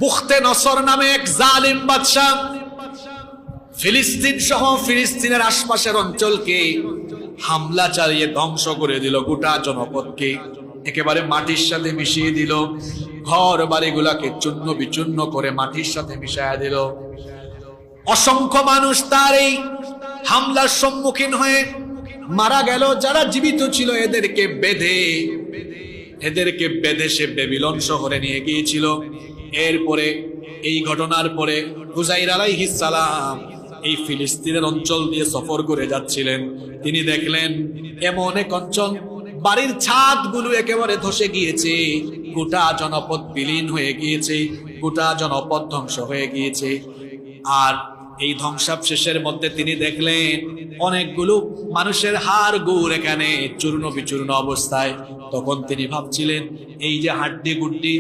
বুখতে নসর নামে এক জালিম বাদশা ফিলিস্তিন সহ ফিলিস্তিনের আশপাশের অঞ্চলকে হামলা চালিয়ে ধ্বংস করে দিল। গোটা জনপদকে একেবারে মাটির সাথে মিশিয়ে দিল। ঘর বাড়িগুলাকে চূর্ণ বিচূর্ণ করে মাটির সাথে মিশিয়ে দিল। অসংখ্য মানুষ তার এই হামলার সম্মুখীন হয়ে মারা গেল। যারা জীবিত ছিল এদেরকে বেঁধে সে বেবিলন শহরে নিয়ে গিয়েছিল। এরপরে এই ঘটনার পরে উযাইর আলাইহিস সালাম এই ফিলিস্তিনের অঞ্চল দিয়ে সফর করে যাচ্ছিলেন। তিনি দেখলেন এমন এক অঞ্চল, বাড়ির ছাদগুলো একেবারে ধসে গিয়েছে, গোটা জনপদ বিলীন হয়ে গিয়েছে, গোটা জনপদ ধ্বংস হয়ে গিয়েছে। আর এই ধ্বংসাবশেষের মধ্যে তিনি দেখলেন অনেকগুলো মানুষের হাড় গোড় এখানে চূর্ণ বিচূর্ণ অবস্থায়। তখন তিনি ভাবছিলেন এই যে হাড্ডি গুড্ডি